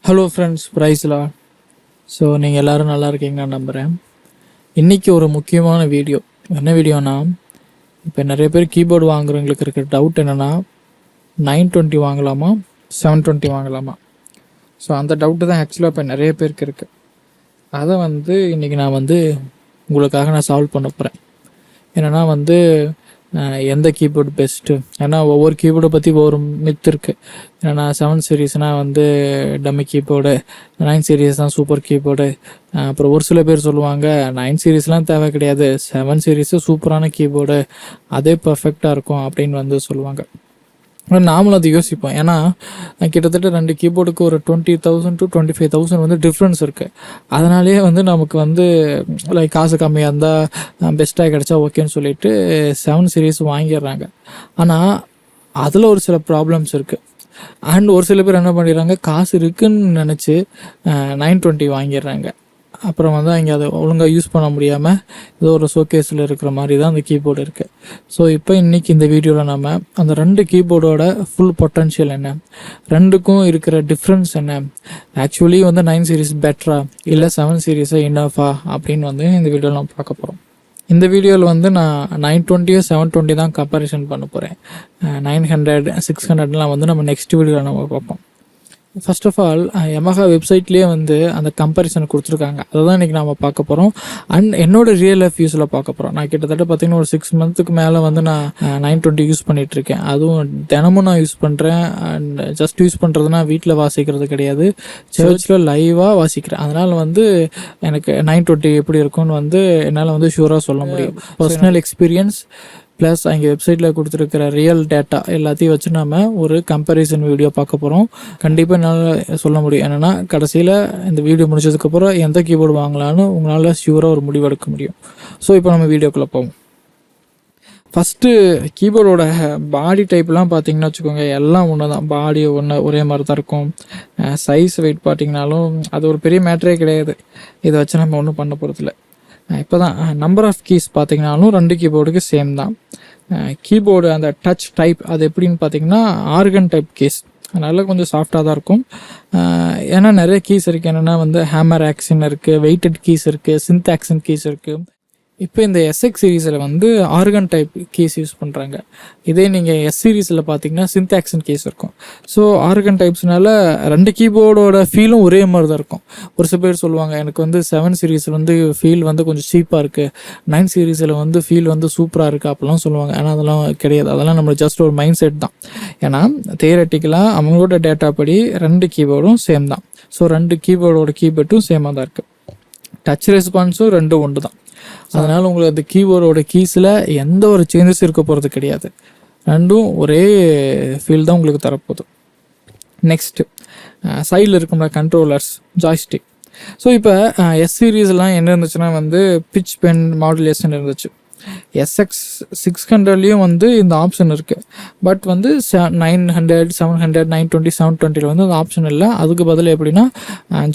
Hello friends, ப்ரைஸ்லா. So நீங்கள் எல்லோரும் நல்லா இருக்கீங்கன்னு நம்புகிறேன். இன்றைக்கி ஒரு முக்கியமான வீடியோ. என்ன வீடியோனா, இப்போ நிறைய பேர் கீபோர்டு வாங்குறவங்களுக்கு இருக்கிற டவுட் என்னென்னா 920 வாங்கலாமா 720 வாங்கலாமா. ஸோ அந்த டவுட்டு தான் ஆக்சுவலாக இப்போ நிறைய பேருக்கு இருக்குது. அதை இன்றைக்கி நான் உங்களுக்காக நான் சால்வ் பண்ண போகிறேன். என்னென்னா எந்த கீபோர்டு பெஸ்ட்டு, ஏன்னா ஒவ்வொரு கீபோர்டை பற்றி ஒவ்வொரு மித் இருக்குது. ஏன்னா 7 சீரீஸ்னால் டம்மி கீபோர்டு, 9 சீரீஸ் தான் சூப்பர் கீபோர்டு. அப்புறம் ஒரு சில பேர் சொல்லுவாங்க 9 சீரீஸ்லாம் தேவை கிடையாது, 7 சீரீஸு சூப்பரான கீபோர்டு, அதே பர்ஃபெக்டாக இருக்கும் அப்படின்னு சொல்லுவாங்க. நாமளும் அதை யோசிப்போம். ஏன்னா கிட்டத்தட்ட 2 கீபோர்டுக்கு ஒரு 20,000 to 25,000 டிஃப்ரென்ஸ் இருக்குது. அதனாலேயே நமக்கு லைக் காசு கம்மியாக இருந்தால் பெஸ்ட்டாக கிடச்சா ஓகேன்னு சொல்லிட்டு 7 சீரீஸ் வாங்கிடுறாங்க. ஆனால் அதில் ஒரு சில ப்ராப்ளம்ஸ் இருக்குது. அண்ட் ஒரு சில பேர் என்ன பண்ணிடுறாங்க, காசு இருக்குதுன்னு நினச்சி 920 வாங்கிடுறாங்க. அப்புறம் அவங்க அதை ஒழுங்காக யூஸ் பண்ண முடியாமல் ஏதோ ஒரு ஷோகேஸில் இருக்கிற மாதிரி தான் அந்த கீபோர்டு இருக்குது. ஸோ இப்போ இன்றைக்கி இந்த வீடியோவில் நம்ம அந்த 2 கீபோர்டோட ஃபுல் பொட்டன்ஷியல் என்ன, ரெண்டுக்கும் இருக்கிற டிஃப்ரென்ஸ் என்ன, ஆக்சுவலி 9 சீரீஸ் பெட்டரா இல்லை 7 சீரீஸை இனஃபா அப்படின்னு இந்த வீடியோவில் நம்ம பார்க்க போகிறோம். இந்த வீடியோவில் நான் 920 720 தான் கம்பேரிசன் பண்ண போகிறேன். 900 600லாம் நம்ம நெக்ஸ்ட் வீடியோவில் நம்ம பார்ப்போம். ஃபர்ஸ்ட் ஆஃப் ஆல் யமஹா வெப்சைட்லேயே அந்த கம்பேரிசன் கொடுத்துருக்காங்க. அதை தான் இன்றைக்கி நம்ம பார்க்க போகிறோம். அண்ட் என்னோட ரியல் லைஃப் யூஸில் பார்க்க போகிறோம். நான் கிட்டத்தட்ட பார்த்திங்கன்னா ஒரு 6 மந்த்துக்கு மேலே நான் 920 யூஸ் பண்ணிகிட்ருக்கேன். அதுவும் தினமும் நான் யூஸ் பண்ணுறேன். அண்ட் ஜஸ்ட் யூஸ் பண்ணுறதுனா வீட்டில் வாசிக்கிறது கிடையாது, சர்ச்சில் லைவாக வாசிக்கிறேன். அதனால் எனக்கு 920 எப்படி இருக்கும்னு என்னால் ஷூராக சொல்ல முடியும். பர்சனல் எக்ஸ்பீரியன்ஸ் ப்ளஸ் அங்கே வெப்சைட்டில் கொடுத்துருக்கிற ரியல் டேட்டா எல்லாத்தையும் வச்சு நம்ம ஒரு கம்பேரிசன் வீடியோ பார்க்க போகிறோம். கண்டிப்பாக என்னால் சொல்ல முடியும். என்னென்னா கடைசியில் இந்த வீடியோ முடிச்சதுக்கப்புறம் எந்த கீபோர்டு வாங்கலான்னு உங்களால் ஷியூராக ஒரு முடிவு எடுக்க முடியும். ஸோ இப்போ நம்ம வீடியோக்குள்ளே போவோம். ஃபஸ்ட்டு கீபோர்டோட பாடி டைப்லாம் பார்த்திங்கன்னா வச்சுக்கோங்க, எல்லாம் ஒன்று தான். பாடி ஒரே மாதிரி தான் இருக்கும். சைஸ் வெயிட் பார்த்திங்கனாலும் அது ஒரு பெரிய மேட்டரே கிடையாது. இதை வச்சு நம்ம ஒன்றும் பண்ண போகிறதில்ல. இப்போ தான் நம்பர் ஆஃப் கீஸ் பார்த்திங்கனாலும் 2 கீபோர்டுக்கு சேம் தான். கீபோர்டு அந்த டச் டைப் அது எப்படின்னு பார்த்திங்கன்னா ஆர்கன் டைப் கீஸ், அதனால் கொஞ்சம் சாஃப்டாக தான் இருக்கும். ஏன்னா நிறைய கீஸ் இருக்குது. என்னென்னா ஹேமர் ஆக்ஷன் இருக்குது, வெயிட்டட் கீஸ் இருக்குது, சிந்த் ஆக்ஷன் கீஸ் இருக்குது. இப்போ இந்த எஸ்எக்ஸ் சீரீஸில் ஆர்கன் டைப் கீஸ் யூஸ் பண்ணுறாங்க. இதே நீங்கள் எஸ் சீரீஸில் பார்த்தீங்கன்னா சிந்த் ஆக்ஷன் கீஸ் இருக்கும். ஸோ ஆர்கன் டைப்ஸ்னால 2 கீபோர்டோட ஃபீலும் ஒரே மாதிரி தான் இருக்கும். ஒரு சில பேர் சொல்லுவாங்க எனக்கு 7 சீரீஸில் ஃபீல் கொஞ்சம் சீப்பாக இருக்குது, 9 சீரீஸில் ஃபீல் சூப்பராக இருக்குது அப்படிலாம் சொல்லுவாங்க. ஆனால் அதெல்லாம் கிடையாது. அதெல்லாம் நம்ம ஜஸ்ட் ஒரு மைண்ட் செட் தான். ஏன்னா தியரட்டிக்கலாக அவங்களோட டேட்டா படி 2 கீபோர்டும் சேம் தான். ஸோ 2 கீபோர்டோட கீபோர்டும் சேமாக தான் இருக்குது. டச் ரெஸ்பான்ஸும் 2 ஒன்று தான். அதனால் உங்களுக்கு அந்த கீபோர்டோட கீஸில் எந்த ஒரு சேஞ்சஸ் இருக்க போகிறது கிடையாது. 2ம் ஒரே ஃபீல் தான் உங்களுக்கு தரப்போகுது. நெக்ஸ்ட்டு சைடில் இருக்கிற கண்ட்ரோலர்ஸ், ஜாய்ஸ்டிக். ஸோ இப்போ எஸ் சீரீஸ்லாம் என்ன இருந்துச்சுன்னா பிச் பென் மாடுலேஷன் இருந்துச்சு. எஸ்எக்ஸ் 600லேயும் இந்த ஆப்ஷன் இருக்குது. பட் 900 700 920 720ல் அந்த ஆப்ஷன் இல்லை. அதுக்கு பதில் எப்படின்னா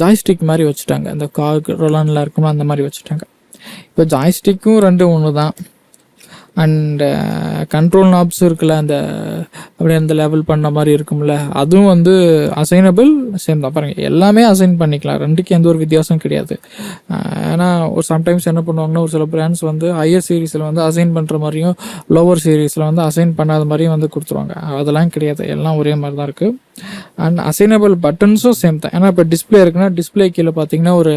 ஜாய்ஸ்டிக் மாதிரி வச்சுட்டாங்க. இந்த கார் ரொலானில் இருக்குமா அந்த மாதிரி வச்சுட்டாங்க. இப்போ ஜாய்ஸ்டிக்கும் 2 ஒன்று தான். அண்டு கண்ட்ரோல் நாப்ஸ் இருக்குல்ல, அந்த அப்படியே அந்த லெவல் பண்ண மாதிரி இருக்கும்ல, அதுவும் அசைனபிள் சேம் தான். பாருங்கள், எல்லாமே அசைன் பண்ணிக்கலாம். 2க்கு எந்த ஒரு வித்தியாசம் கிடையாது. ஏன்னா ஒரு சம்டைம்ஸ் என்ன பண்ணுவாங்கன்னா ஒரு சில பிராண்ட்ஸ் ஹையர் சீரீஸில் அசைன் பண்ணுற மாதிரியும் லோவர் சீரீஸில் அசைன் பண்ணாத மாதிரியும் கொடுத்துருவாங்க. அதெல்லாம் கிடையாது, எல்லாம் ஒரே மாதிரி தான் இருக்குது. அண்ட் அசைனபிள் பட்டன்ஸும் சேம் தான். ஏன்னா இப்போ டிஸ்பிளே இருக்குன்னா டிஸ்பிளே கீழே பார்த்தீங்கன்னா ஒரு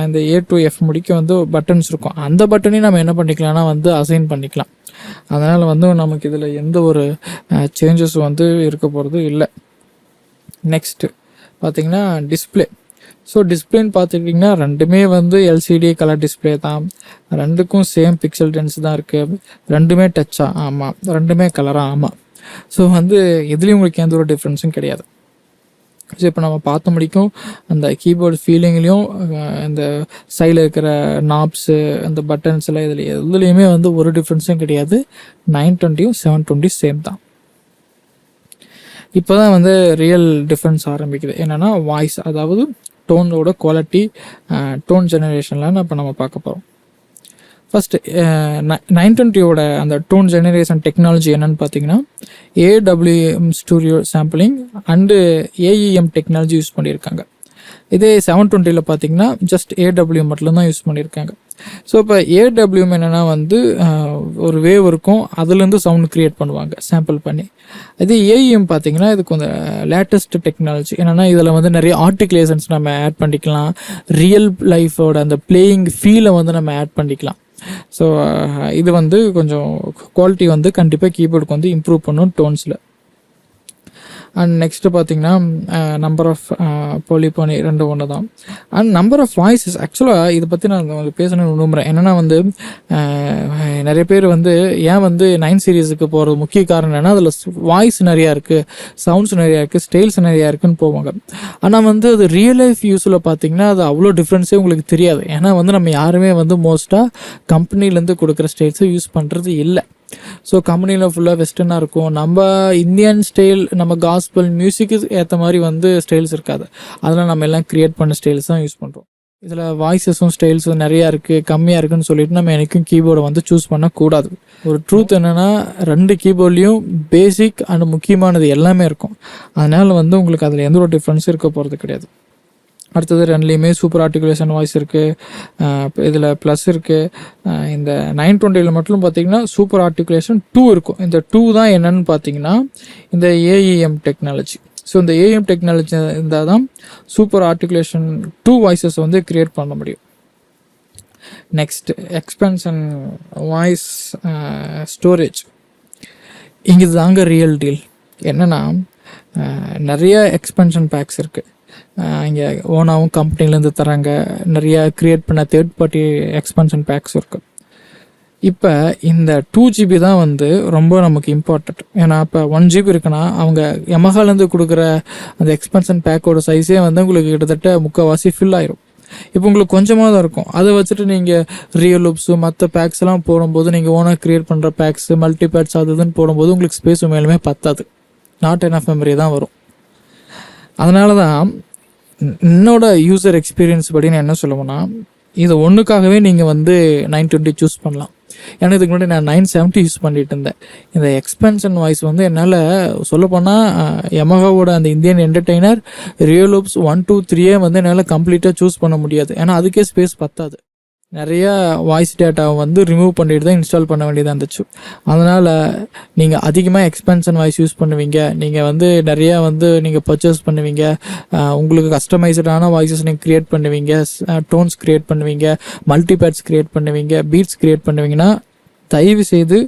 இந்த A to F முடிக்க பட்டன்ஸ் இருக்கும். அந்த பட்டனையும் நம்ம என்ன பண்ணிக்கலாம்னா அசைன் பண்ணிக்கலாம். அதனால் நமக்கு இதில் எந்த ஒரு சேஞ்சஸும் இருக்க போகிறது இல்லை. நெக்ஸ்ட்டு பார்த்திங்கன்னா டிஸ்பிளே. ஸோ டிஸ்பிளேன்னு பார்த்துக்கிட்டிங்கன்னா 2மே LCD கலர் டிஸ்பிளே தான். 2க்கும் சேம் பிக்சல் டென்ஸ் தான் இருக்குது. 2மே டச்சா, ஆமாம். 2மே கலரா, ஆமாம். ஸோ எதுலேயும் உங்களுக்கு எந்த ஒரு டிஃப்ரென்ஸும் கிடையாது. ஸோ இப்போ நம்ம பார்த்த முடிக்கும் அந்த கீபோர்டு ஃபீலிங்லேயும் இந்த சைடில் இருக்கிற நாப்ஸு அந்த பட்டன்ஸில் எதுலேயுமே ஒரு டிஃப்ரென்ஸும் கிடையாது. 920யும் 720 சேம் தான். இப்போ தான் ரியல் டிஃப்ரென்ஸ் ஆரம்பிக்குது. என்னென்னா வாய்ஸ், அதாவது டோனோட குவாலிட்டி, டோன் ஜெனரேஷன்லாம் இப்போ நம்ம பார்க்க போகிறோம். ஃபஸ்ட்டு 920யோட அந்த டோன் ஜெனரேஷன் டெக்னாலஜி என்னென்னு பார்த்தீங்கன்னா AWM studio sampling and AEM technology use பண்ணியிருக்காங்க. இதே 720 பார்த்தீங்கன்னா ஜஸ்ட் ஏடபிள்யூ மட்டும்தான் யூஸ் பண்ணியிருக்காங்க. ஸோ இப்போ ஏடபிள்யூஎம் என்னென்னா வந்து ஒரு வேவ் இருக்கும், அதுலேருந்து சவுண்ட் க்ரியேட் பண்ணுவாங்க சாம்பிள் பண்ணி. இதே ஏஇஎம் பார்த்தீங்கன்னா இது கொஞ்சம் லேட்டஸ்ட் டெக்னாலஜி. என்னென்னா இதில் வந்து நிறைய ஆர்டிகுலேஷன்ஸ் நம்ம ஆட் பண்ணிக்கலாம், ரியல் லைஃபோட அந்த பிளேயிங் ஃபீலை வந்து நம்ம ஆட் பண்ணிக்கலாம். ஸோ இது வந்து கொஞ்சம் குவாலிட்டி வந்து கண்டிப்பாக கீபோர்டுக்கு வந்து இம்ப்ரூவ் பண்ணும் டோன்ஸில். அண்ட் நெக்ஸ்ட்டு பார்த்தீங்கன்னா நம்பர் ஆஃப் போலிபோனி 2 ஒன்று தான். And number of voices. ஆக்சுவலாக இதை பற்றி நான் உங்களுக்கு பேசணும்னு விரும்புகிறேன். என்னென்னா வந்து நிறைய பேர் வந்து ஏன் வந்து 9 சீரீஸுக்கு போகிறது முக்கிய காரணம் என்னென்னா அதில் வாய்ஸ் நிறையா இருக்குது, சவுண்ட்ஸ் நிறையா இருக்குது, ஸ்டைல்ஸ் நிறையா இருக்குதுன்னு போவாங்க. ஆனால் வந்து அது ரியல் லைஃப் யூஸில் பார்த்தீங்கன்னா அது அவ்வளோ டிஃப்ரென்ஸே உங்களுக்கு தெரியாது. ஏன்னா வந்து நம்ம யாருமே வந்து மோஸ்ட்டாக கம்பெனிலேருந்து கொடுக்குற ஸ்டைல்ஸை யூஸ் பண்ணுறது இல்லை. ஸோ கம்பெனியில் ஃபுல்லாக வெஸ்டர்னாக இருக்கும். நம்ம இந்தியன் ஸ்டைல், நம்ம காஸ்பல் மியூசிக்கு ஏற்ற மாதிரி வந்து ஸ்டைல்ஸ் இருக்காது. அதெல்லாம் நம்ம எல்லாம் க்ரியேட் பண்ண ஸ்டைல்ஸ் தான் யூஸ் பண்ணுறோம். இதில் வாய்ஸஸும் ஸ்டைல்ஸும் நிறையா இருக்குது, கம்மியாக இருக்குதுன்னு சொல்லிட்டு நம்ம எனக்கும் கீபோர்டை வந்து சூஸ் பண்ணக்கூடாது. ஒரு ட்ரூத் என்னென்னா 2 கீபோர்ட்லேயும் பேசிக் அண்ட் முக்கியமானது எல்லாமே இருக்கும். அதனால் வந்து உங்களுக்கு அதில் எந்த ஒரு டிஃப்ரென்ஸும் இருக்க போகிறது கிடையாது. அடுத்தது 2லேயுமே சூப்பர் ஆர்டிகுலேஷன் வாய்ஸ் இருக்குது, இதில் ப்ளஸ் இருக்குது. இந்த 920 மட்டும் பார்த்திங்கன்னா சூப்பர் ஆர்டிகுலேஷன் 2 இருக்கும். இந்த 2 தான் என்னென்னு பார்த்தீங்கன்னா இந்த ஏஇஎம் டெக்னாலஜி. ஸோ இந்த ஏஇஎம் டெக்னாலஜி இருந்தால் தான் சூப்பர் ஆர்டிகுலேஷன் 2 வாய்ஸஸ் வந்து க்ரியேட் பண்ண முடியும். Next expansion voice storage. இங்கே தாங்க ரியல் டீல். என்னென்னா நிறைய எக்ஸ்பென்ஷன் பேக்ஸ் இருக்குது. இங்கே ஓனாகவும் கம்பெனிலேருந்து தராங்க. நிறையா க்ரியேட் பண்ண தேர்ட் பார்ட்டி எக்ஸ்பென்ஷன் பேக்ஸ் இருக்குது. இப்போ இந்த 2 GB தான் வந்து ரொம்ப நமக்கு இம்பார்ட்டண்ட். ஏன்னா இப்போ 1 GB இருக்குன்னா அவங்க யமஹாலேருந்து கொடுக்குற அந்த எக்ஸ்பென்ஷன் பேக்கோட சைஸே வந்து உங்களுக்கு கிட்டத்தட்ட 3/4 ஃபில் ஆயிரும். இப்போ உங்களுக்கு கொஞ்சமாக தான் இருக்கும். அதை வச்சுட்டு நீங்கள் ரியல் லூப்ஸு மற்ற பேக்ஸ் எல்லாம் போடும்போது, நீங்கள் ஓனாக க்ரியேட் பண்ணுற பேக்ஸு மல்டி பேட்ஸ் அது இதுன்னு போடும்போது உங்களுக்கு ஸ்பேஸ் மேலுமே பத்தாது. நாட் எனஃப் மெமரி தான் வரும். அதனால தான் என்னோட யூசர் எக்ஸ்பீரியன்ஸ் படி நான் என்ன சொல்லுவேன்னா, இது ஒன்றுக்காகவே நீங்கள் வந்து 920 சூஸ் பண்ணலாம். ஏன்னா இதுக்கு முன்னாடி நான் 970 யூஸ் பண்ணிட்டு இருந்தேன். இந்த எக்ஸ்பென்ஷன் வாய்ஸ் வந்து என்னால் சொல்லப்போனால் யமஹாவோட அந்த இந்தியன் என்டர்டெய்னர் ரியல் லூப்ஸ் 1, 2, 3 வந்து என்னால் கம்ப்ளீட்டாக சூஸ் பண்ண முடியாது. ஏன்னா அதுக்கே ஸ்பேஸ் பத்தாது. நிறையா வாய்ஸ் டேட்டாவை வந்து ரிமூவ் பண்ணிட்டு தான் இன்ஸ்டால் பண்ண வேண்டியதாக இருந்துச்சு. அதனால் நீங்கள் அதிகமாக எக்ஸ்பென்ஷன் வாய்ஸ் யூஸ் பண்ணுவீங்க, நீங்கள் வந்து நிறையா வந்து நீங்கள் பர்ச்சேஸ் பண்ணுவீங்க, உங்களுக்கு கஸ்டமைஸ்டான வாய்ஸஸ் நீங்கள் க்ரியேட் பண்ணுவீங்க, டோன்ஸ் க்ரியேட் பண்ணுவீங்க, மல்டிபேட்ஸ் க்ரியேட் பண்ணுவீங்க, பீட்ஸ் க்ரியேட் பண்ணுவீங்கன்னா தயவு செய்து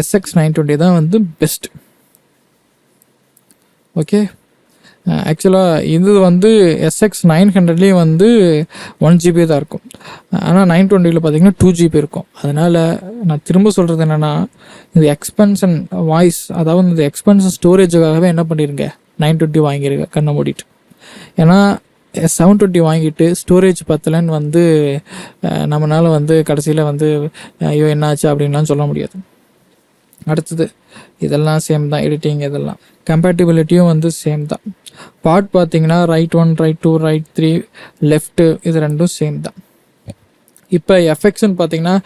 SX920 தான் வந்து பெஸ்ட். ஓகே. ஆக்சுவலாக இது வந்து SX900லேயும் வந்து 1 GB தான் இருக்கும். ஆனால் 920 பார்த்தீங்கன்னா 2 GB இருக்கும். அதனால் நான் திரும்ப சொல்கிறது என்னென்னா, இந்த எக்ஸ்பென்ஷன் வாய்ஸ், அதாவது இந்த எக்ஸ்பென்ஷன் ஸ்டோரேஜுக்காகவே என்ன பண்ணிடுங்க, 920 வாங்கிடுங்க கண்ணை மூடிட்டு. ஏன்னா 720 வாங்கிட்டு ஸ்டோரேஜ் பத்தலைன்னு வந்து நம்மளால் வந்து கடைசியில் வந்து ஐயோ என்னாச்சு அப்படின்லாம் சொல்ல முடியாது. அடுத்தது இதெல்லாம் சேம் தான், எடிட்டிங் இதெல்லாம் கம்பேட்டிபிலிட்டியும் வந்து சேம் தான். பார்ட் பார்த்தீங்கன்னா ரைட் 1, ரைட் 2, ரைட் 3, லெஃப்ட்டு இது 2ம் சேம் தான். இப்போ எஃபெக்ட்ஸ்ன்னு பார்த்தீங்கன்னா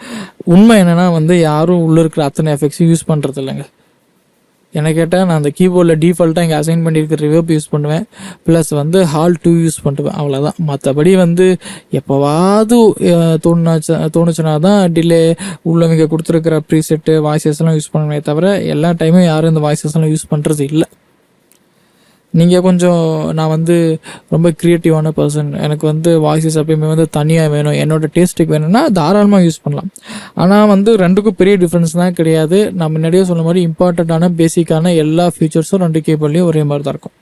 உண்மை என்னென்னா வந்து யாரும் உள்ளே இருக்கிற அத்தனை எஃபெக்ட்ஸும் யூஸ் பண்ணுறது இல்லைங்க. என்ன கேட்டால் நான் அந்த கீபோர்டில் டிஃபால்ட்டாக இங்கே அசைன் பண்ணியிருக்கிற ரிவர்ப் யூஸ் பண்ணுவேன், ப்ளஸ் வந்து ஹால் 2 யூஸ் பண்ணுவேன், அவ்வளோதான். மற்றபடி வந்து எப்போவாது தோணுச்சுன்னா தான் டிலே உள்ளவங்க கொடுத்துருக்கிற ப்ரீசெட்டு வாய்ஸஸ்லாம் யூஸ் பண்ணுவே தவிர எல்லா டைமும் யாரும் இந்த வாய்ஸஸ்லாம் யூஸ் பண்ணுறது இல்லை. நீங்கள் கொஞ்சம் நான் வந்து ரொம்ப க்ரியேட்டிவான பர்சன், எனக்கு வந்து வாய்ஸஸ் எப்பயுமே வந்து தனியாக வேணும், என்னோடய டேஸ்ட்டுக்கு வேணும்னா தாராளமாக யூஸ் பண்ணலாம். ஆனால் வந்து 2க்கும் பெரிய டிஃப்ரென்ஸ் தான் கிடையாது. நான் முன்னாடியே சொன்ன மாதிரி இம்பார்ட்டண்ட்டான பேசிக்கான எல்லா ஃபீச்சர்ஸும் 2 கீபோர்ட்லேயும் ஒரே மாதிரி தான் இருக்கும்.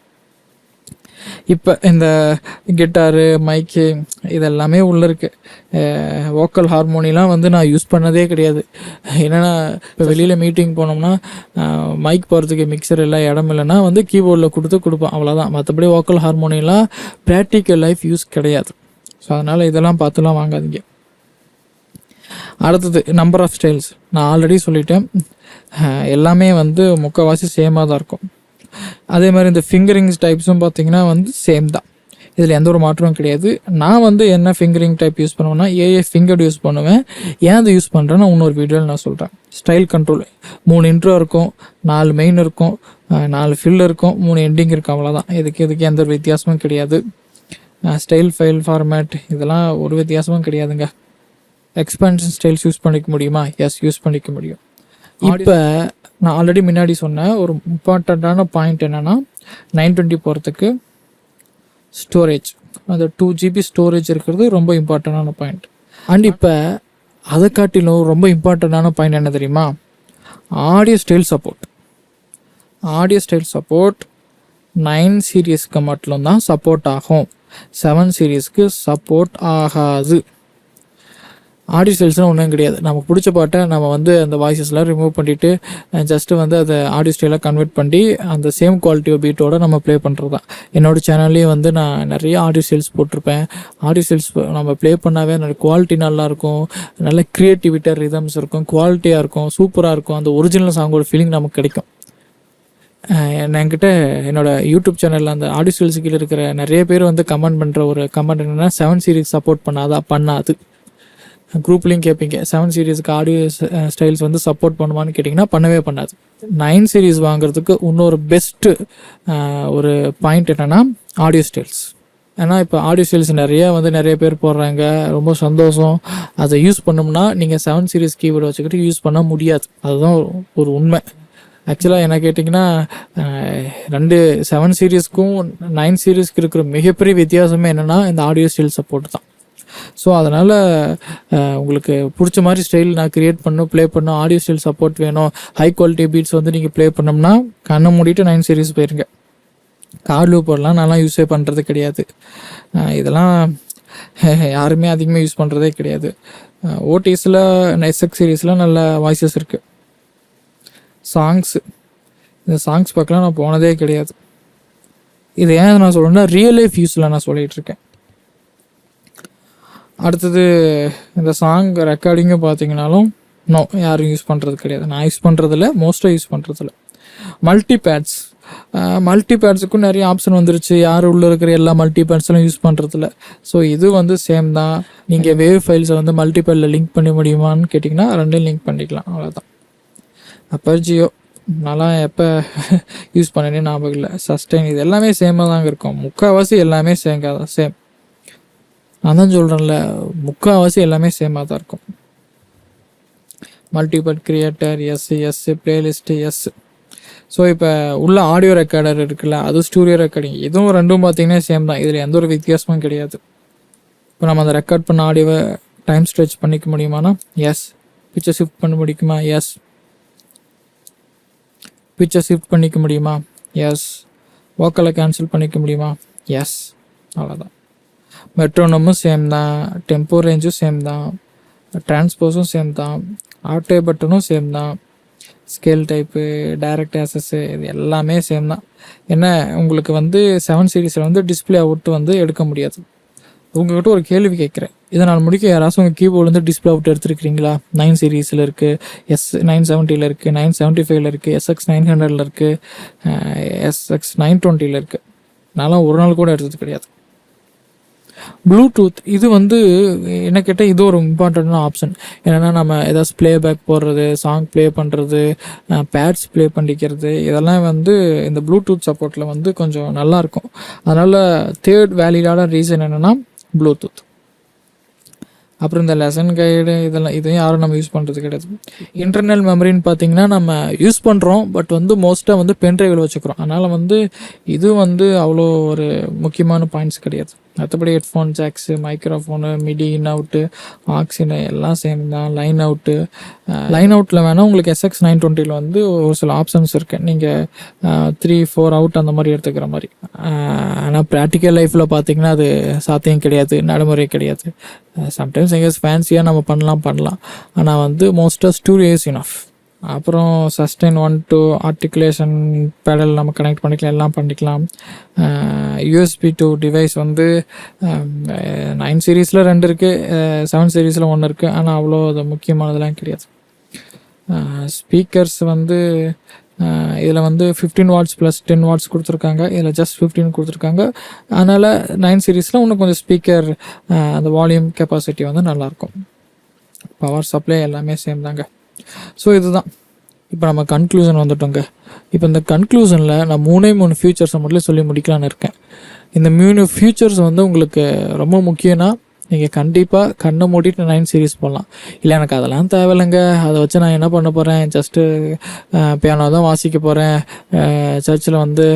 இப்போ இந்த கிட்டாரு, மைக்கு இதெல்லாமே உள்ளே இருக்குது. வோக்கல் ஹார்மோனிலாம் வந்து நான் யூஸ் பண்ணதே கிடையாது. என்னென்னா இப்போ வெளியில் மீட்டிங் போனோம்னா மைக் போகிறதுக்கு மிக்சர் இல்லை, இடம் இல்லைன்னா வந்து கீபோர்டில் கொடுப்போம், அவ்வளோதான். மற்றபடி வோக்கல் ஹார்மோனிலாம் ப்ராக்டிக்கல் லைஃப் யூஸ் கிடையாது. ஸோ அதனால் இதெல்லாம் பார்த்துலாம் வாங்காதீங்க. அடுத்தது நம்பர் ஆஃப் ஸ்டைல்ஸ். நான் ஆல்ரெடி சொல்லிட்டேன், எல்லாமே வந்து முக்கால்வாசி சேமாக தான் இருக்கும். அதே மாதிரி இந்த ஃபிங்கரிங்ஸ் டைப்ஸும் பார்த்தீங்கன்னா வந்து சேம் தான், இதில் எந்த ஒரு மாற்றமும் கிடையாது. நான் வந்து என்ன ஃபிங்கரிங் டைப் யூஸ் பண்ணுவேன்னா ஏஏ ஃபிங்கர்டு யூஸ் பண்ணுவேன். ஏன் அதை யூஸ் பண்ணுறேன்னு இன்னொரு வீடியோவில் நான் சொல்கிறேன். ஸ்டைல் கண்ட்ரோல் 3 இன்ட்ரோ இருக்கும், 4 மெயின் இருக்கும், 4 ஃபில் இருக்கும், 3 எண்டிங் இருக்கும், அவ்வளோதான். இதுக்கு எந்த ஒரு வித்தியாசமும் கிடையாது. ஸ்டைல் ஃபைல் ஃபார்மேட் இதெல்லாம் ஒரு வித்தியாசமும் கிடையாதுங்க. எக்ஸ்பேன்ஷன் ஸ்டைல்ஸ் யூஸ் பண்ணிக்க முடியுமா? எஸ், யூஸ் பண்ணிக்க முடியும். இப்போ நான் ஆல்ரெடி முன்னாடி சொன்ன ஒரு இம்பார்ட்டண்ட்டான பாயிண்ட் என்னென்னா 920 போகிறதுக்கு ஸ்டோரேஜ், அந்த 2 GB ஸ்டோரேஜ் இருக்கிறது ரொம்ப இம்பார்ட்டண்டான பாயிண்ட். அண்ட் இப்போ அதை காட்டிலும் ரொம்ப இம்பார்ட்டண்டான பாயிண்ட் என்ன தெரியுமா? Audio style support. Audio style support 9 சீரீஸ்க்கு மட்டும்தான் சப்போர்ட் ஆகும், 7 சீரீஸ்க்கு சப்போர்ட் ஆகாது. ஆடியோ ஸ்டைல்ஸ்லாம் ஒன்றும் கிடையாது. நமக்கு பிடிச்ச பாட்டை நம்ம வந்து அந்த வாய்ஸஸ்லாம் ரிமூவ் பண்ணிவிட்டு ஜஸ்ட்டு வந்து அதை ஆடியோ ஸ்டைலாக கன்வெர்ட் பண்ணி அந்த சேம் குவாலிட்டி பீட்டோட நம்ம ப்ளே பண்ணுறது தான். என்னோடய சேனல்லேயே வந்து நான் நிறைய ஆடியோ ஸ்டைல்ஸ் போட்டிருப்பேன். ஆடியோ ஸ்டைல்ஸ் நம்ம ப்ளே பண்ணாவே நல்ல குவாலிட்டி நல்லாயிருக்கும், நல்ல க்ரியேட்டிவிட்டாக ரிதம்ஸ் இருக்கும், குவாலிட்டியாக இருக்கும், சூப்பராக இருக்கும். அந்த ஒரிஜினல் சாங்கோட ஃபீலிங் நமக்கு கிடைக்கும். என்கிட்ட என்னோடய யூடியூப் சேனலில் அந்த ஆடியோ ஸ்டைல்ஸ் கீழே இருக்கிற நிறைய பேர் வந்து கமெண்ட் பண்ணுற ஒரு கமெண்ட் என்னென்னா 7 சீரீஸ் சப்போர்ட் பண்ணாது. குரூப்லேயும் கேட்பீங்க 7 சீரீஸ்க்கு ஆடியோ ஸ்டைல்ஸ் வந்து சப்போர்ட் பண்ணுவான்னு கேட்டிங்கன்னா பண்ணவே பண்ணாது. 9 சீரீஸ் வாங்குறதுக்கு இன்னொரு பெஸ்ட்டு ஒரு பாயிண்ட் என்னென்னா ஆடியோ ஸ்டைல்ஸ். ஏன்னா இப்போ ஆடியோ ஸ்டைல்ஸ் நிறைய பேர் போடுறாங்க, ரொம்ப சந்தோஷம். அதை யூஸ் பண்ணோம்னா நீங்கள் 7 சீரீஸ் கீபோர்டு வச்சுக்கிட்டு யூஸ் பண்ண முடியாது. அதுதான் ஒரு உண்மை. ஆக்சுவலாக என்ன கேட்டிங்கன்னா 7 சீரீஸ்க்கும் 9 சீரீஸ்க்கு இருக்கிற மிகப்பெரிய வித்தியாசமே என்னென்னா இந்த ஆடியோ ஸ்டைல் சப்போர்ட் தான். ஸோ அதனால் உங்களுக்கு பிடிச்ச மாதிரி ஸ்டைல் நான் க்ரியேட் ப்ளே பண்ணணும், ஆடியோ ஸ்டைல் சப்போர்ட் வேணும், ஹை குவாலிட்டி பீட்ஸ் வந்து நீங்கள் ப்ளே பண்ணோம்னா கண்ணை மூடிட்டு 9 சீரீஸ் போயிருங்க. கார்டு போடலாம், நான்லாம் யூஸே பண்ணுறது கிடையாது. இதெல்லாம் யாருமே அதிகமாக யூஸ் பண்ணுறதே கிடையாது. ஓடிஸில் எஸ்எக்ஸ் சீரீஸில் நல்ல வாய்ஸஸ் இருக்குது. இந்த சாங்ஸ் பக்கம் நான் போனதே கிடையாது. இது ஏன் நான் சொல்லணும்னா ரியல் லைஃப் யூஸில் நான் சொல்லிகிட்ருக்கேன். அடுத்தது இந்த சாங் ரெக்கார்டிங்கும் பார்த்தீங்கன்னாலும் யாரும் யூஸ் பண்ணுறது கிடையாது. நான் யூஸ் பண்ணுறதில்ல, மோஸ்ட்டாக யூஸ் பண்ணுறதில்ல. மல்டிபேட்ஸுக்கும் நிறைய ஆப்ஷன் வந்துருச்சு. யார் உள்ளே இருக்கிற எல்லா மல்டிபேட்ஸ்லாம் யூஸ் பண்ணுறதில்ல. ஸோ இது வந்து சேம் தான். நீங்கள் வேவ் ஃபைல்ஸை வந்து மல்டிபேடில் லிங்க் பண்ண முடியுமான்னு கேட்டிங்கன்னா 2 லிங்க் பண்ணிக்கலாம், அவ்வளோதான். அப்பர்ஜியோ நான்லாம் எப்போ யூஸ் பண்ணனே ஞாபகம் இல்லை. சஸ்டைன் இது எல்லாமே சேமாக தாங்க இருக்கும். முக்கால்வாசி எல்லாமே சேம். நான் தான் சொல்கிறேன்ல, முக்கால்வாசி எல்லாமே சேமாக தான் இருக்கும். Multiple creators, playlists. So இப்போ உள்ள ஆடியோ ரெக்கார்டர் இருக்குல்ல, அது ஸ்டூடியோ ரெக்கார்டிங். இதுவும் ரெண்டும் பார்த்திங்கன்னா சேம் தான். இதில் எந்த ஒரு வித்தியாசமும் கிடையாது. இப்போ நம்ம அதை ரெக்கார்ட் பண்ண ஆடியோவை டைம் ஸ்ட்ரெச் பண்ணிக்க முடியுமானா எஸ். பிக்சர் ஷிஃப்ட் பண்ண முடியுமா? எஸ். பிக்சர் ஷிஃப்ட் பண்ணிக்க முடியுமா? எஸ். வோக்கலை கேன்சல் பண்ணிக்க முடியுமா? எஸ். அவ்வளோதான். மெட்ரோனமும் சேம் தான், டெம்போ ரேஞ்சும் சேம் தான், டிரான்ஸ்போஸும் சேம் தான், ஆட்டோ பட்டனும் சேம் தான், ஸ்கேல் டைப்பு, டைரக்ட் ஆக்சஸ்ஸு இது எல்லாமே சேம் தான். என்ன உங்களுக்கு வந்து 7 சீரீஸில் வந்து டிஸ்பிளே அவுட் வந்து எடுக்க முடியாது. உங்கள்கிட்ட ஒரு கேள்வி கேட்குறேன், இதை நான் முடிக்க யாராச்சும் உங்கள் கீபோர்ட்லேருந்து டிஸ்பிளே அவுட் எடுத்துருக்கிறீங்களா? 9 சீரீஸில் இருக்குது, S970 இருக்குது, 975 இருக்குது, SX900 இருக்குது, SX920 இருக்குது. நான்லாம் ஒரு நாள் கூட எடுத்தது கிடையாது. ப்ளூடூத் இது வந்து என்ன கேட்டால் இது ஒரு இம்பார்ட்டண்டான ஆப்ஷன். என்னென்னா நம்ம ஏதாச்சும் ப்ளேபேக் போடுறது, சாங் ப்ளே பண்ணுறது, பேட்ஸ் ப்ளே பண்ணிக்கிறது, இதெல்லாம் வந்து இந்த ப்ளூடூத் சப்போர்ட்டில் வந்து கொஞ்சம் நல்லாயிருக்கும். அதனால் தேர்ட் வேலிடான ரீசன் என்னென்னா ப்ளூடூத். அப்புறம் இந்த லெசன் கைடு இதையும் யாரும் நம்ம யூஸ் பண்ணுறது கிடையாது. இன்டர்னல் மெமரின்னு பார்த்தீங்கன்னா நம்ம யூஸ் பண்ணுறோம், பட் வந்து மோஸ்ட்டாக வந்து பென்ட்ரைவில் வச்சுக்கிறோம். அதனால் வந்து இது வந்து அவ்வளோ ஒரு முக்கியமான பாயிண்ட்ஸ் கிடையாது. மற்றபடி ஹெட்ஃபோன் ஜாக்ஸு, மைக்ரோஃபோனு, மிடி, இன் அவுட்டு, ஆக்சின் எல்லாம் சேம் தான். லைன் அவுட்டில் வேணால் உங்களுக்கு SX920 வந்து ஒரு சில ஆப்ஷன்ஸ் இருக்குது. நீங்கள் 3-4 அவுட் அந்த மாதிரி எடுத்துக்கிற மாதிரி. ஆனால் ப்ராக்டிக்கல் லைஃப்பில் பார்த்தீங்கன்னா அது சாத்தியம் கிடையாது, நடைமுறை கிடையாது. சம்டைம்ஸ் எங்கேயாச்சும் ஃபேன்சியாக நம்ம பண்ணலாம். ஆனால் வந்து மோஸ்ட்டாக ஸ்டூடியோ இஸ் இனஃப். அப்புறம் சஸ்டைன் 1-2 ஆர்டிகுலேஷன் பேடல் நம்ம கனெக்ட் பண்ணிக்கலாம், எல்லாம் பண்ணிக்கலாம். USB to டிவைஸ் வந்து 9 சீரீஸில் 2 இருக்குது, 7 சீரீஸில் 1 இருக்குது. ஆனால் அவ்வளோ அது முக்கியமானதெல்லாம் கிடையாது. ஸ்பீக்கர்ஸ் வந்து இதில் வந்து 15 வாட்ஸ் ப்ளஸ் 10 வாட்ஸ் கொடுத்துருக்காங்க. இதில் ஜஸ்ட் 15 கொடுத்துருக்காங்க. அதனால் 9 சீரீஸில் இன்னும் கொஞ்சம் ஸ்பீக்கர் அந்த வால்யூம் கெப்பாசிட்டி வந்து நல்லாயிருக்கும். பவர் சப்ளை எல்லாமே சேம் தாங்க. ஸோ இதுதான் இப்போ நம்ம கன்க்ளூஷன் வந்துட்டோங்க. இப்போ இந்த கன்க்ளூஷனில் நான் 3 ஃபியூச்சர்ஸை மட்டும் சொல்லி முடிக்கலான்னு இருக்கேன். இந்த 3 ஃபியூச்சர்ஸ் வந்து உங்களுக்கு ரொம்ப முக்கியம்னா நீங்கள் கண்டிப்பாக கண்ணை மூடிட்டு 9 சீரீஸ் போடலாம். இல்லை எனக்கு அதெல்லாம் தேவையில்லைங்க, அதை வச்சு நான் என்ன பண்ண போகிறேன், ஜஸ்ட்டு பியானோ தான் வாசிக்க போகிறேன், சர்ச்சில் வந்து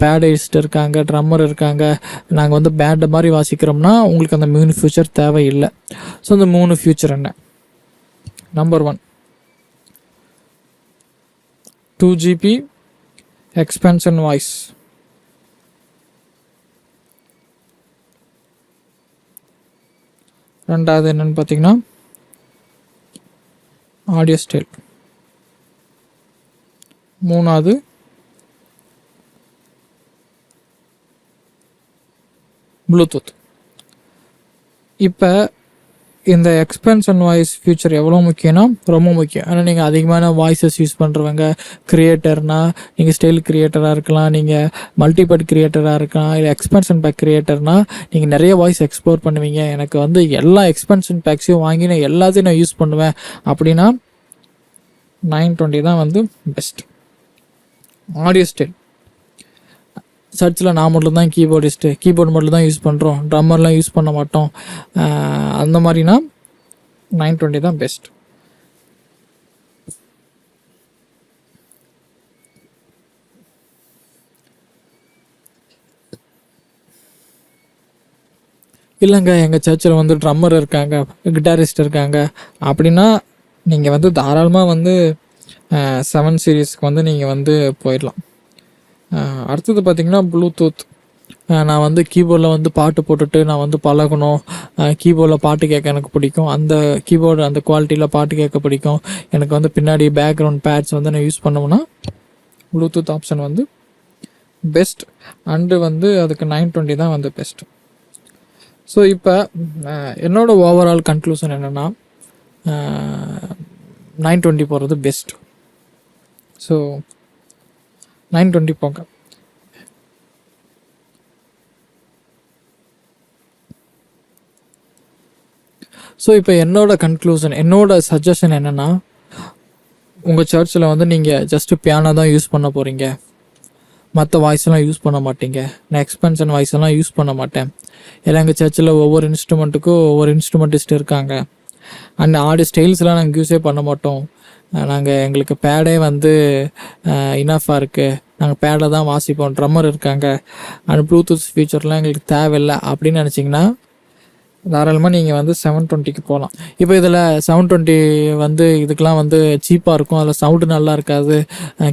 பேடிஸ்ட் இருக்காங்க, ட்ரம்மர் இருக்காங்க, நாங்கள் வந்து பேண்டை மாதிரி வாசிக்கிறோம்னா உங்களுக்கு அந்த 3 ஃபியூச்சர் தேவையில்லை. ஸோ அந்த 3 ஃபியூச்சர் என்ன? Number 1, 2 GB expansion voice. ரெண்டாவது என்னென்னு பார்த்தீங்கன்னா ஆடியோ ஸ்டைல். மூணாவது ப்ளூடூத். இப்போ இந்த எக்ஸ்பென்ஷன் வாய்ஸ் ஃபியூச்சர் எவ்வளோ முக்கியம்னா ரொம்ப முக்கியம். ஆனால் நீங்கள் அதிகமான வாய்ஸஸ் யூஸ் பண்ணுறவங்க, க்ரியேட்டர்னால் நீங்கள் ஸ்டைல் க்ரியேட்டராக இருக்கலாம், நீங்கள் மல்டிபட் க்ரியேட்டராக இருக்கலாம், இல்லை எக்ஸ்பென்ஷன் பேக் க்ரியேட்டர்னால் நீங்கள் நிறைய வாய்ஸ் எக்ஸ்ப்ளோர் பண்ணுவீங்க. எனக்கு வந்து எல்லா எக்ஸ்பென்ஷன் பேக்ஸையும் வாங்கி நான் எல்லாத்தையும் நான் யூஸ் பண்ணுவேன் அப்படின்னா 920 தான் வந்து பெஸ்ட். ஆடியோ ஸ்டைல், சர்ச்சில் நான் மட்டும் தான் கீபோர்டு மட்டும் தான் யூஸ் பண்ணுறோம், ட்ரம்மர்லாம் யூஸ் பண்ண மாட்டோம், அந்த மாதிரினா 920 தான் பெஸ்ட். இல்லைங்க எங்கள் சர்ச்சில் வந்து ட்ரம்மர் இருக்காங்க, கிட்டாரிஸ்ட் இருக்காங்க அப்படின்னா நீங்கள் வந்து தாராளமாக வந்து 7 சீரீஸ்க்கு வந்து நீங்கள் வந்து போயிடலாம். அடுத்தது பார்த்திங்கன்னா ப்ளூடூத். நான் வந்து கீபோர்டில் வந்து பாட்டு போட்டுட்டு நான் வந்து பழகணும், கீபோர்டில் பாட்டு கேட்க எனக்கு பிடிக்கும், அந்த கீபோர்டு அந்த குவாலிட்டியில் பாட்டு கேட்க பிடிக்கும், எனக்கு வந்து பின்னாடி பேக்ரவுண்ட் பேட்ஸ் வந்து நான் யூஸ் பண்ணோம்னா ப்ளூடூத் ஆப்ஷன் வந்து பெஸ்ட். அண்டு வந்து அதுக்கு 920 தான் வந்து பெஸ்ட். ஸோ இப்போ என்னோடய ஓவரால் கன்க்ளூஷன் என்னென்னா 920 போகிறது பெஸ்ட். ஸோ 920 போங்க. ஸோ இப்போ என்னோட கன்க்ளூஷன், என்னோட சஜஷன் என்னென்னா, உங்கள் சர்ச்சில் வந்து நீங்கள் ஜஸ்ட்டு பியானோ தான் யூஸ் பண்ண போகிறீங்க, மற்ற வாய்ஸ்லாம் யூஸ் பண்ண மாட்டீங்க. நான் எக்ஸ்பென்ஷன் வாய்ஸெல்லாம் யூஸ் பண்ண மாட்டேன். ஏன்னா எங்கள் சர்ச்சில் ஒவ்வொரு இன்ஸ்ட்ருமெண்ட்டுக்கும் ஒவ்வொரு இன்ஸ்ட்ருமெண்டிஸ்ட் இருக்காங்க. அண்ட் ஆடியோ ஸ்டைல்ஸ்லாம் நாங்கள் யூஸே பண்ண மாட்டோம். எங்களுக்கு பேடே வந்து இனஃபாக இருக்குது, நாங்கள் பேடில் தான் வாசிப்போம், ட்ரம்மர் இருக்காங்க, அண்ட் ப்ளூடூத் ஃபீச்சர்லாம் எங்களுக்கு தேவையில்லை அப்படின்னு நினச்சிங்கன்னா தாராளமாக நீங்கள் வந்து 720க்கு போகலாம். இப்போ இதில் 720 வந்து இதுக்கெலாம் வந்து சீப்பாக இருக்கும், அதில் சவுண்டு நல்லா இருக்காது,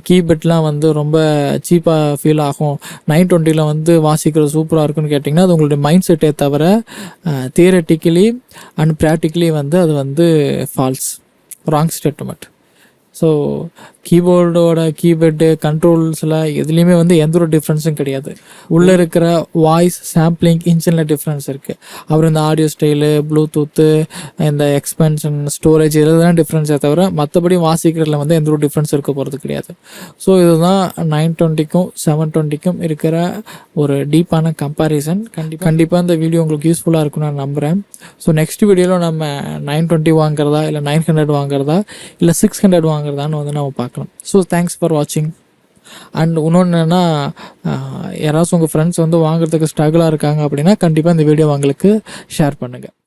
கீபெட்லாம் வந்து ரொம்ப சீப்பாக ஃபீல் ஆகும், 920 வந்து வாசிக்கிறது சூப்பராக இருக்குன்னு கேட்டிங்கன்னா அது உங்களுடைய மைண்ட் செட்டே தவிர தியரட்டிக்கலி அண்ட் ப்ராக்டிக்கலி வந்து அது வந்து ஃபால்ஸ், ராங் ஸ்டேட்மெண்ட். ஸோ கீபோர்டோட கீபெட்டு கண்ட்ரோல்ஸில் எதுலேயுமே வந்து எந்த ஒரு டிஃப்ரென்ஸும் கிடையாது. உள்ளே இருக்கிற வாய்ஸ் சாம்பிளிங் இன்ஜினில் டிஃப்ரென்ஸ் இருக்குது. அப்புறம் இந்த ஆடியோ ஸ்டைலு, ப்ளூடூத்து, இந்த எக்ஸ்பென்ஷன், ஸ்டோரேஜ் இதில் தான் டிஃப்ரென்ஸே தவிர மற்றபடி வாசிக்கிறதுல வந்து எந்த ஒரு டிஃப்ரென்ஸ் இருக்க போகிறது கிடையாது. ஸோ இதுதான் 920க்கும் 720க்கும் இருக்கிற ஒரு டீப்பான கம்பேரிசன். கண்டிப்பாக இந்த வீடியோ உங்களுக்கு யூஸ்ஃபுல்லாக இருக்கும்னு நான் நம்புகிறேன். ஸோ நெக்ஸ்ட் வீடியோவில் நம்ம 920 வாங்குறதா, இல்லை 900 வாங்குறதா, இல்லை 600 வாங்குறதான்னு வந்து நம்ம பார்க்கலாம். ஸோ தேங்க்ஸ் ஃபார் வாட்சிங். அண்ட் இன்னொன்று என்னென்னா, யாராச்சும் உங்கள் ஃப்ரெண்ட்ஸ் வந்து வாங்குறதுக்கு ஸ்ட்ரகிளாக இருக்காங்க அப்படின்னா கண்டிப்பாக இந்த வீடியோ அவங்களுக்கு ஷேர் பண்ணுங்கள்.